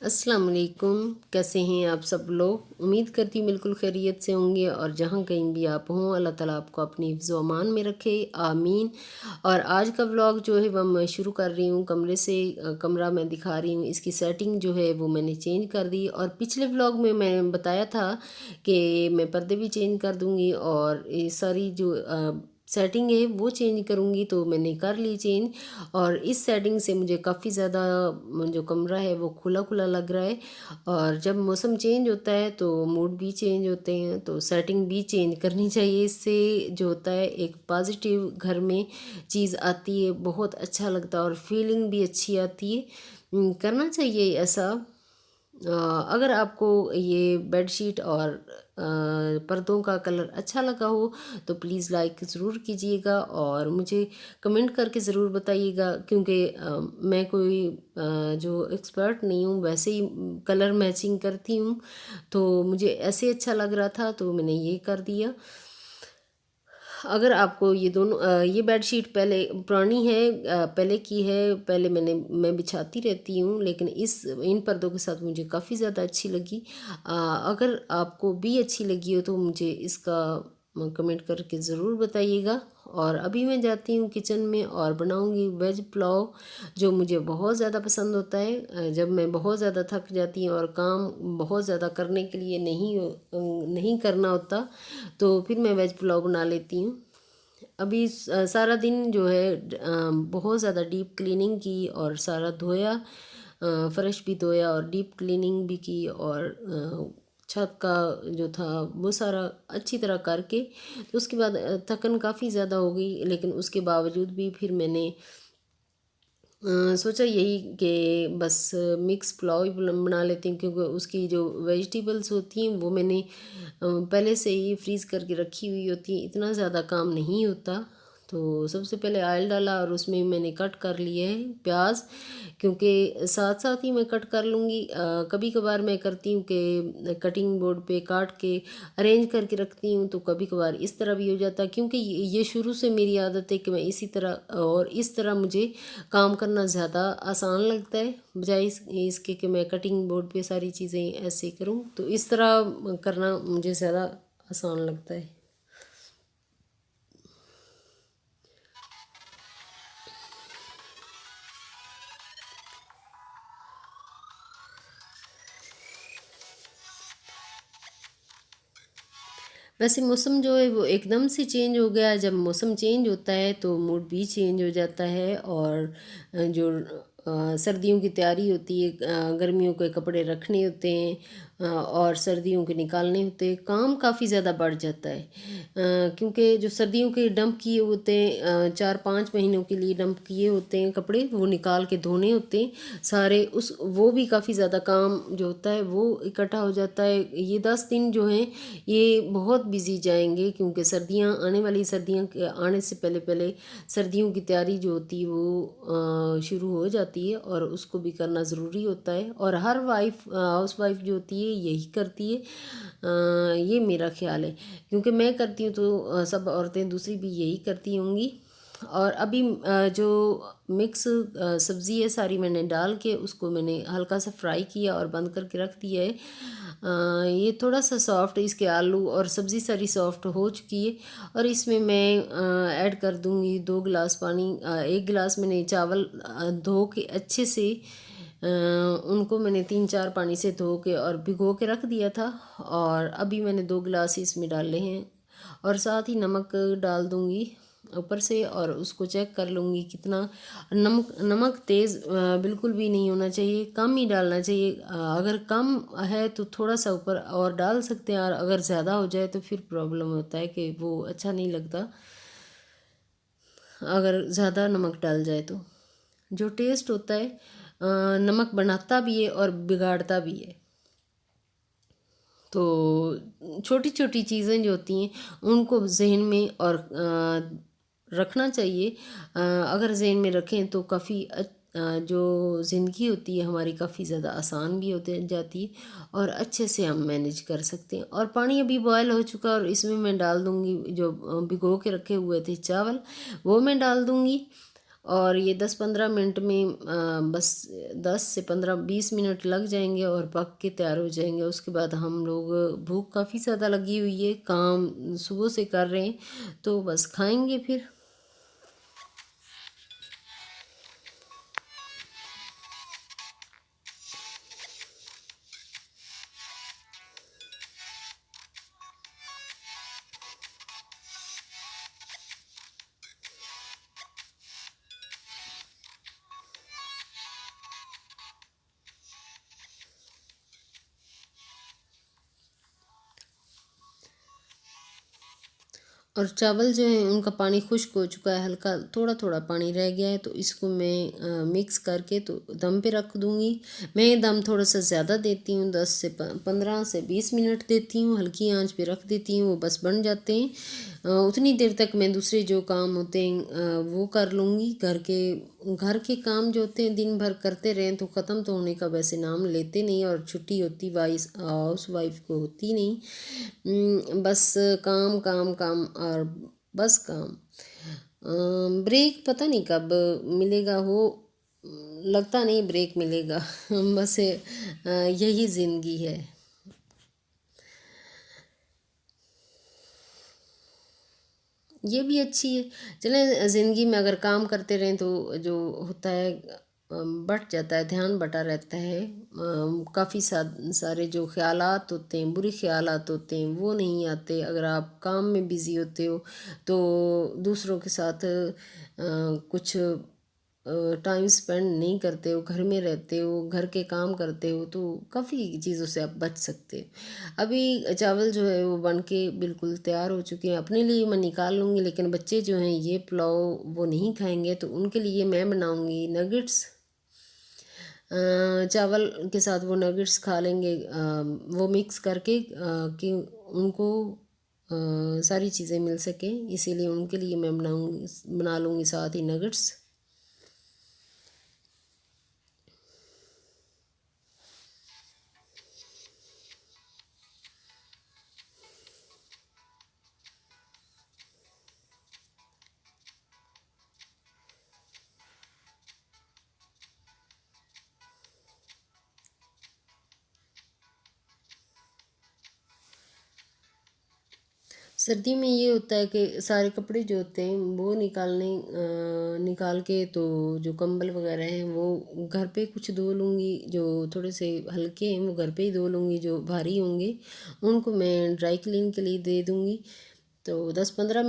अस्सलाम वालेकुम। कैसे हैं आप सब लोग? उम्मीद करती हूँ बिल्कुल खैरियत से होंगे और जहाँ कहीं भी आप हों अल्लाह ताला आपको अपनी हिफ्ज़ व अमान में रखे, आमीन। और आज का व्लॉग जो है वह मैं शुरू कर रही हूँ कमरे से। कमरा मैं दिखा रही हूँ, इसकी सेटिंग जो है वो मैंने चेंज कर दी। और पिछले व्लॉग में मैंने बताया था कि मैं पर्दे भी चेंज कर दूँगी और ये सारी जो सेटिंग है वो चेंज करूँगी, तो मैंने कर ली चेंज। और इस सेटिंग से मुझे काफ़ी ज़्यादा जो कमरा है वो खुला खुला लग रहा है। और जब मौसम चेंज होता है तो मूड भी चेंज होते हैं, तो सेटिंग भी चेंज करनी चाहिए। इससे जो होता है एक पॉजिटिव घर में चीज़ आती है, बहुत अच्छा लगता है और फीलिंग भी अच्छी आती है। करना चाहिए ऐसा। अगर आपको ये बेडशीट और पर्दों का कलर अच्छा लगा हो तो प्लीज़ लाइक ज़रूर कीजिएगा और मुझे कमेंट करके ज़रूर बताइएगा, क्योंकि मैं कोई जो एक्सपर्ट नहीं हूँ, वैसे ही कलर मैचिंग करती हूँ। तो मुझे ऐसे अच्छा लग रहा था तो मैंने ये कर दिया। अगर आपको ये दोनों ये बेडशीट पहले पुरानी है, पहले की है, पहले मैं बिछाती रहती हूँ, लेकिन इन पर्दों के साथ मुझे काफ़ी ज़्यादा अच्छी लगी। अगर आपको भी अच्छी लगी हो तो मुझे इसका कमेंट करके ज़रूर बताइएगा। और अभी मैं जाती हूँ किचन में और बनाऊँगी वेज पुलाव, जो मुझे बहुत ज़्यादा पसंद होता है। जब मैं बहुत ज़्यादा थक जाती हूँ और काम बहुत ज़्यादा करने के लिए नहीं करना होता, तो फिर मैं वेज पुलाव बना लेती हूँ। अभी सारा दिन जो है बहुत ज़्यादा डीप क्लीनिंग की और सारा धोया, फ़र्श भी धोया और डीप क्लीनिंग भी की और छत का जो था वो सारा अच्छी तरह करके, तो उसके बाद थकन काफ़ी ज़्यादा हो गई, लेकिन उसके बावजूद भी फिर मैंने सोचा यही कि बस मिक्स पुलाव ही बना लेती हूँ, क्योंकि उसकी जो वेजिटेबल्स होती हैं वो मैंने पहले से ही फ्रीज़ करके रखी हुई होती हैं, इतना ज़्यादा काम नहीं होता। तो सबसे पहले ऑयल डाला और उसमें मैंने कट कर लिए है प्याज, क्योंकि साथ साथ ही मैं कट कर लूँगी। कभी कभार मैं करती हूँ कि कटिंग बोर्ड पे काट के अरेंज करके रखती हूँ, तो कभी कभार इस तरह भी हो जाता है, क्योंकि ये शुरू से मेरी आदत है कि मैं इसी तरह और इस तरह मुझे काम करना ज़्यादा आसान लगता है, बजाय इसके कि मैं कटिंग बोर्ड पे सारी चीज़ें ऐसे करूँ। तो इस तरह करना मुझे ज़्यादा आसान लगता है। वैसे मौसम जो है वो एकदम से चेंज हो गया। जब मौसम चेंज होता है तो मूड भी चेंज हो जाता है। और जो सर्दियों की तैयारी होती है, गर्मियों के कपड़े रखने होते हैं और सर्दियों के निकालने होते हैं, काम काफ़ी ज़्यादा बढ़ जाता है। क्योंकि जो सर्दियों के डंप किए होते हैं, 4-5 महीनों के लिए डंप किए होते हैं कपड़े, वो निकाल के धोने होते हैं सारे, उस वो भी काफ़ी ज़्यादा काम जो होता है वो इकट्ठा हो जाता है। ये 10 दिन जो हैं ये बहुत बिजी जाएंगे, क्योंकि सर्दियाँ आने वाली, सर्दियाँ के आने से पहले पहले सर्दियों की तैयारी जो होती है वो शुरू हो जाती है और उसको भी करना ज़रूरी होता है। और हर हाउस वाइफ जो होती है यही करती है, ये मेरा ख्याल है, क्योंकि मैं करती हूँ तो सब औरतें दूसरी भी यही करती होंगी। और अभी जो मिक्स सब्ज़ी है सारी मैंने डाल के उसको मैंने हल्का सा फ्राई किया और बंद करके रख दिया है। ये थोड़ा सा सॉफ्ट, इसके आलू और सब्ज़ी सारी सॉफ्ट हो चुकी है। और इसमें मैं ऐड कर दूंगी 2 गिलास पानी। 1 गिलास मैंने चावल धो के अच्छे से उनको मैंने 3-4 पानी से धो के और भिगो के रख दिया था। और अभी मैंने 2 गिलास इसमें डाले हैं और साथ ही नमक डाल दूंगी ऊपर से और उसको चेक कर लूँगी कितना। नमक तेज़ बिल्कुल भी नहीं होना चाहिए, कम ही डालना चाहिए। अगर कम है तो थोड़ा सा ऊपर और डाल सकते हैं, और अगर ज़्यादा हो जाए तो फिर प्रॉब्लम होता है कि वो अच्छा नहीं लगता अगर ज़्यादा नमक डाल जाए तो। जो टेस्ट होता है नमक बनाता भी है और बिगाड़ता भी है। तो छोटी छोटी चीज़ें जो होती हैं उनको जहन में और रखना चाहिए। अगर जहन में रखें तो काफ़ी जो ज़िंदगी होती है हमारी काफ़ी ज़्यादा आसान भी होते जाती है और अच्छे से हम मैनेज कर सकते हैं। और पानी अभी बॉयल हो चुका है और इसमें मैं डाल दूँगी जो भिगो के रखे हुए थे चावल, वो मैं डाल दूँगी। और ये 10-15 मिनट में बस 10 से 15-20 मिनट लग जाएंगे और पक के तैयार हो जाएंगे। उसके बाद हम लोग, भूख काफ़ी ज़्यादा लगी हुई है, काम सुबह से कर रहे हैं, तो बस खाएंगे फिर। और चावल जो है उनका पानी खुश्क हो चुका है, हल्का थोड़ा थोड़ा पानी रह गया है, तो इसको मैं मिक्स करके तो दम पे रख दूँगी। मैं दम थोड़ा सा ज़्यादा देती हूँ, 15 से 20 मिनट देती हूँ, हल्की आंच पे रख देती हूँ, वो बस बन जाते हैं। उतनी देर तक मैं दूसरे जो काम होते हैं वो कर लूँगी। घर के काम जो होते हैं दिन भर करते रहें तो ख़त्म तो होने का वैसे नाम लेते नहीं, और छुट्टी होती वाइस हाउस वाइफ को होती नहीं। बस काम काम काम और बस काम। ब्रेक पता नहीं कब मिलेगा, वो लगता नहीं ब्रेक मिलेगा। बस यही ज़िंदगी है। ये भी अच्छी है। चलें, ज़िंदगी में अगर काम करते रहें तो जो होता है बँट जाता है, ध्यान बँटा रहता है। काफ़ी सारे जो ख़यालात होते हैं, बुरे ख़यालात होते हैं, वो नहीं आते। अगर आप काम में बिज़ी होते हो तो दूसरों के साथ कुछ टाइम स्पेंड नहीं करते हो, घर में रहते हो, घर के काम करते हो, तो काफ़ी चीज़ों से आप बच सकते हो। अभी चावल जो है वो बन के बिल्कुल तैयार हो चुके हैं, अपने लिए मैं निकाल लूँगी, लेकिन बच्चे जो हैं ये पुलाव वो नहीं खाएंगे, तो उनके लिए मैं बनाऊँगी नगेट्स। चावल के साथ वो नगेट्स खा लेंगे, वो मिक्स करके कि उनको सारी चीज़ें मिल सकें, इसीलिए उनके लिए मैं बना लूँगी साथ ही नगेट्स। सर्दी में ये होता है कि सारे कपड़े जो होते हैं वो निकाल के, तो जो कंबल वगैरह हैं वो घर पे कुछ धो लूँगी, जो थोड़े से हल्के हैं वो घर पे ही धो लूँगी, जो भारी होंगे उनको मैं ड्राई क्लीन के लिए दे दूँगी। तो 10-15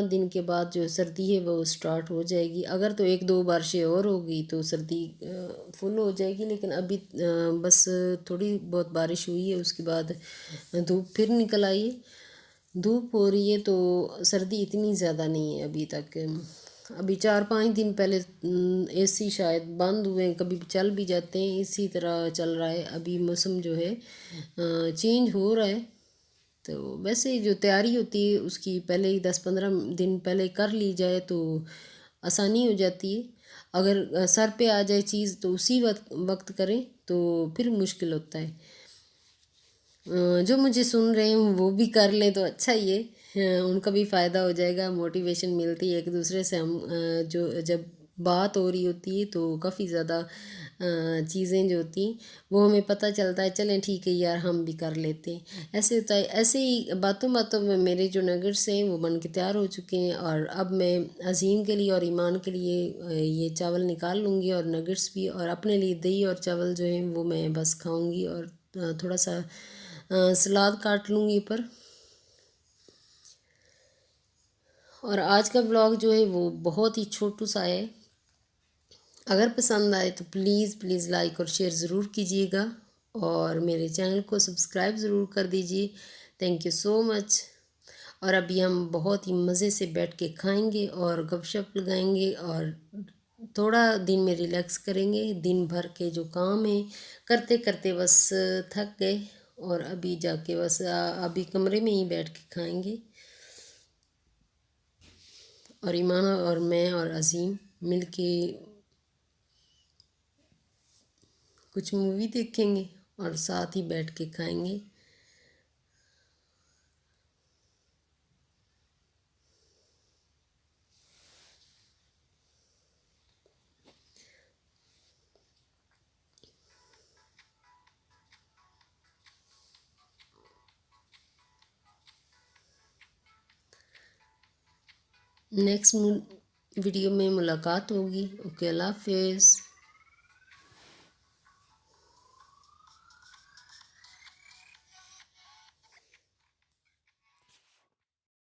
दिन के बाद जो सर्दी है वो स्टार्ट हो जाएगी। अगर तो 1-2 बारिशें और होगी तो सर्दी फुल हो जाएगी, लेकिन अभी बस थोड़ी बहुत बारिश हुई है, उसके बाद धूप फिर निकल आई है। धूप हो रही है तो सर्दी इतनी ज़्यादा नहीं है अभी तक। अभी 4-5 दिन पहले एसी शायद बंद हुए हैं, कभी चल भी जाते हैं, इसी तरह चल रहा है। अभी मौसम जो है चेंज हो रहा है, तो वैसे जो तैयारी होती है उसकी पहले ही 10-15 दिन पहले कर ली जाए तो आसानी हो जाती है। अगर सर पे आ जाए चीज़ तो उसी वक्त वक्त करें तो फिर मुश्किल होता है। जो मुझे सुन रहे हैं वो भी कर लें तो अच्छा ही है। उनका भी फ़ायदा हो जाएगा, मोटिवेशन मिलती है एक दूसरे से। हम जो जब बात हो रही होती है तो काफ़ी ज़्यादा चीज़ें जो होती हैं वो हमें पता चलता है, चलें ठीक है यार हम भी कर लेते हैं। ऐसे होता है, ऐसे ही बातों बातों में मेरे जो नगेट्स हैं वो बन के तैयार हो चुके हैं, और अब मैं अज़ीम के लिए और ईमान के लिए ये चावल निकाल लूँगी, और नगेट्स भी, और अपने लिए दही और चावल जो हैं वो मैं बस खाऊँगी, और थोड़ा सा सलाद काट लूँगी पर। और आज का ब्लॉग जो है वो बहुत ही छोटू सा है। अगर पसंद आए तो प्लीज़ प्लीज़ लाइक और शेयर ज़रूर कीजिएगा, और मेरे चैनल को सब्सक्राइब ज़रूर कर दीजिए। Thank you so much. और अभी हम बहुत ही मज़े से बैठ के खाएंगे और गपशप लगाएंगे, और थोड़ा दिन में रिलैक्स करेंगे। दिन भर के जो काम है करते करते बस थक गए, और अभी जाके बस अभी कमरे में ही बैठ के खाएंगे, और ईमान और मैं और अज़ीम मिलके कुछ मूवी देखेंगे और साथ ही बैठ के खाएंगे। नेक्स्ट वीडियो में मुलाकात होगी। ओके, अल्लाह हाफिज़।